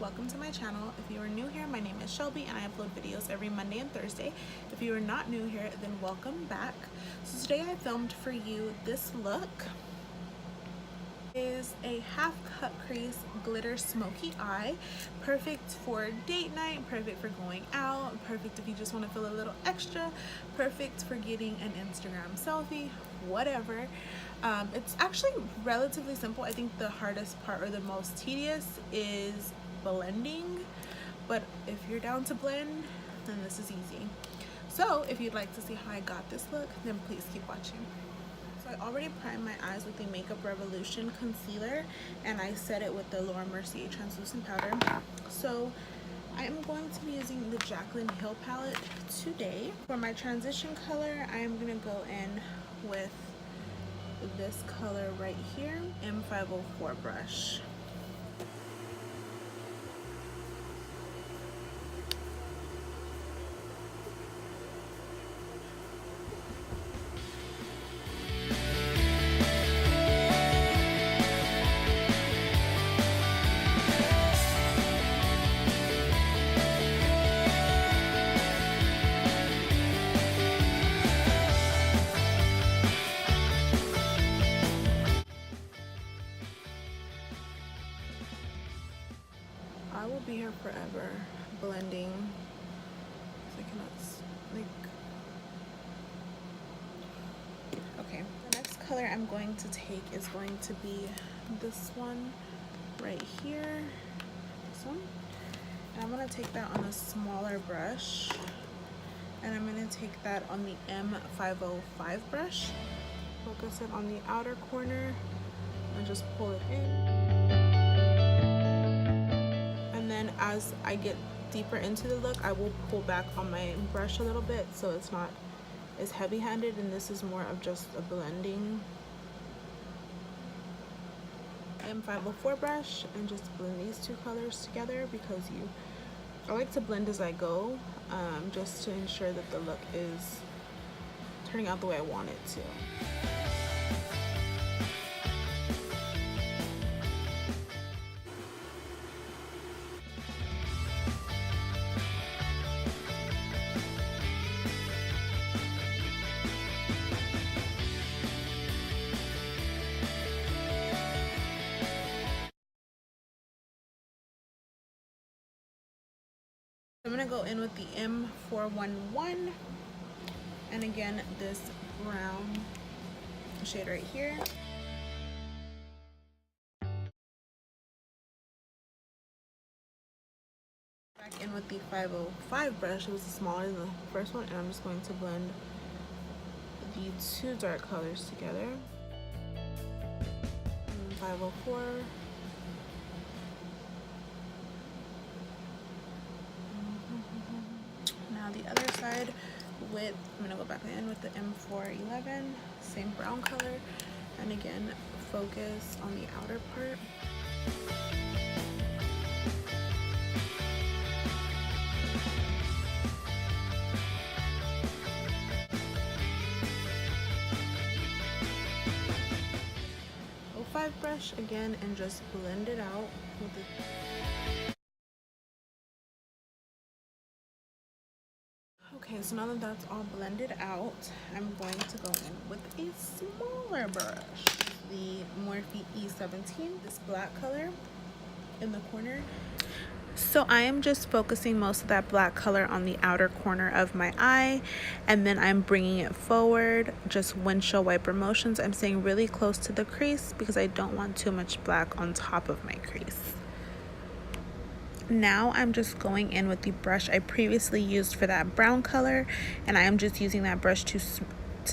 welcome to my channel. If you are new here, my name is Shelby and I upload videos every Monday and Thursday. If you are not new here, then welcome back. So today I filmed for you this look. It is a half cut crease glitter smoky eye, perfect for date night, perfect for going out, perfect if you just want to feel a little extra, perfect for getting an Instagram selfie, whatever. It's actually relatively simple. I think the hardest part or the most tedious is blending, but if you're down to blend, then this is easy. So if you'd like to see how I got this look, then please keep watching. So I already primed my eyes with the Makeup Revolution concealer, and I set it with the Mercier translucent powder. So I am going to be using the Jaclyn Hill palette today. For my transition color, I am going to go in with this color right here, M504 brush. I will be here forever blending. So I cannot, okay. The next color I'm going to take is going to be this one right here. This one. And I'm going to take that on a smaller brush. And I'm going to take that on the M505 brush. Focus it on the outer corner and just pull it in. Then as I get deeper into the look, I will pull back on my brush a little bit so it's not as heavy-handed, and this is more of just a blending M504 brush, and just blend these two colors together because I like to blend as I go, just to ensure that the look is turning out the way I want it to. I'm going to go in with the M411, and again this brown shade right here. Back in with the 505 brush. It was smaller than the first one, and I'm just going to blend the two dark colors together. 504. Now the other side with, I'm going to go back in with the M411, same brown color, and again focus on the outer part. Brush again and just blend it out with the okay, so now that that's all blended out, I'm going to go in with a smaller brush, the Morphe E17, this black color in the corner. So I am just focusing most of that black color on the outer corner of my eye, and then I'm bringing it forward, just windshield wiper motions. I'm staying really close to the crease because I don't want too much black on top of my crease. Now I'm just going in with the brush I previously used for that brown color, and I am just using that brush to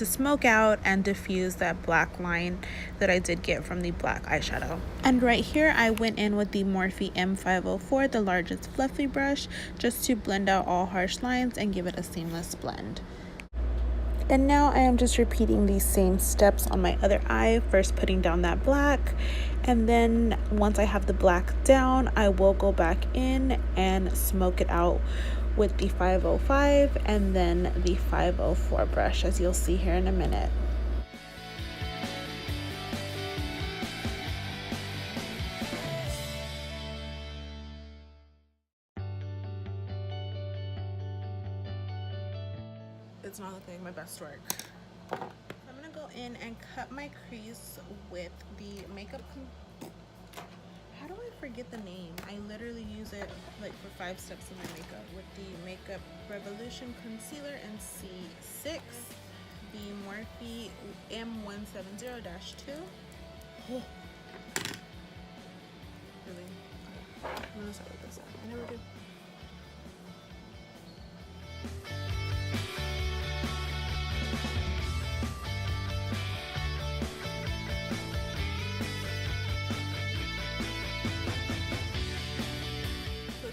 smoke out and diffuse that black line that I did get from the black eyeshadow. And right here I went in with the Morphe M504, the largest fluffy brush, just to blend out all harsh lines and give it a seamless blend. And now I am just repeating these same steps on my other eye, first putting down that black, and then once I have the black down, I will go back in and smoke it out with the 505 and then the 504 brush, as you'll see here in a minute. it's not looking like my best work. I'm gonna go in and cut my crease with the makeup. How do I forget the name? I literally use it like for 5 steps of my makeup with the Makeup Revolution Concealer in C6, the Morphe M170-2. Oh. Really? Okay. I'm gonna start with this one. I never do.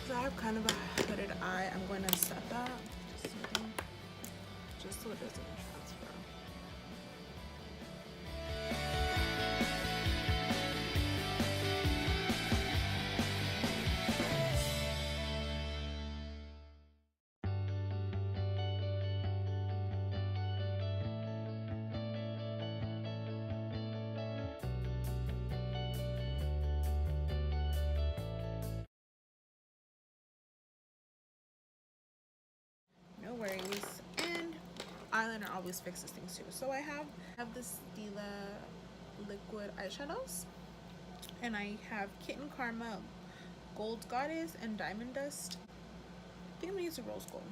I have kind of a hooded eye. I'm going to set that just so it doesn't transfer. No worries. And eyeliner always fixes things too. So I have the Stila liquid eyeshadows, and I have Kitten Karma, Gold Goddess, and Diamond Dust. I think I'm gonna use the rose gold,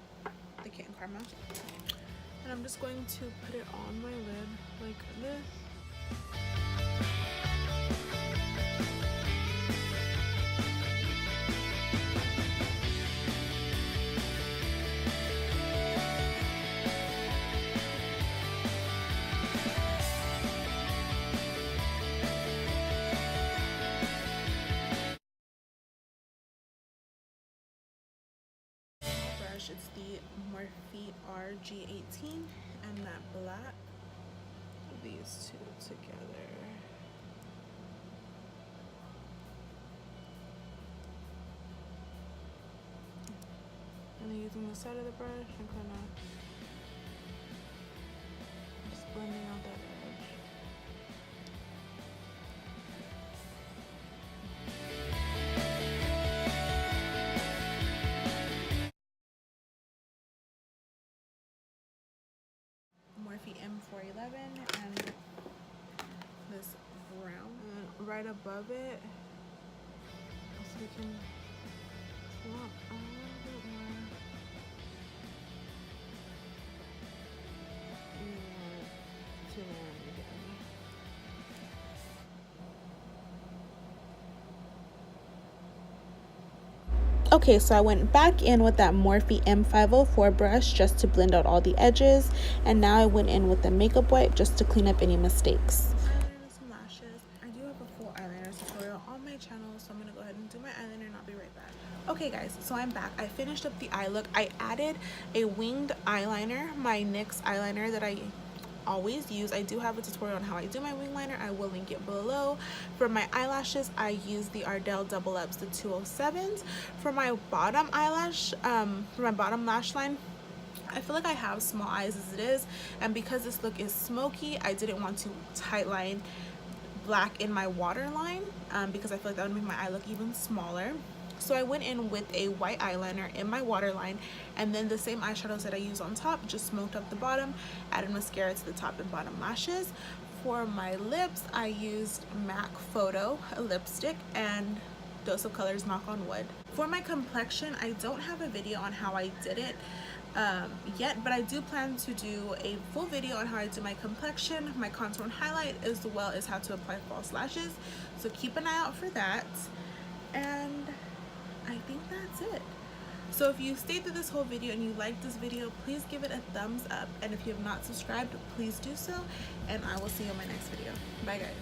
the Kitten Karma, and I'm just going to put it on my lid like this. It's the Morphe RG18 and that black. These two together. And I'm using the side of the brush and kind of just blending out that edge. Morphe M411 and this brown, and right above it, so we can swap a little bit more. To land again. Okay, so I went back in with that Morphe M504 brush just to blend out all the edges, and now I went in with the makeup wipe just to clean up any mistakes. Eyeliner, some lashes. I do have a full eyeliner tutorial on my channel, so I'm gonna go ahead and do my eyeliner and I'll be right back. Okay guys, so I'm back. I finished up the eye look. I added a winged eyeliner, my NYX eyeliner that I always use. I do have a tutorial on how I do my wing liner. I will link it below. For my eyelashes, I use the Ardell Double Ups, the 207s. For my bottom eyelash, for my bottom lash line, I feel like I have small eyes as it is, and because this look is smoky, I didn't want to tight line black in my waterline because I feel like that would make my eye look even smaller. So I went in with a white eyeliner in my waterline, and then the same eyeshadows that I use on top, just smoked up the bottom, added mascara to the top and bottom lashes. For my lips, I used MAC Photo, a lipstick, and Dose of Colors Knock on Wood. For my complexion, I don't have a video on how I did it yet, but I do plan to do a full video on how I do my complexion, my contour and highlight, as well as how to apply false lashes. So keep an eye out for that. And I think that's it. So if you stayed through this whole video and you liked this video, please give it a thumbs up, and if you have not subscribed, please do so, and I will see you in my next video. Bye guys.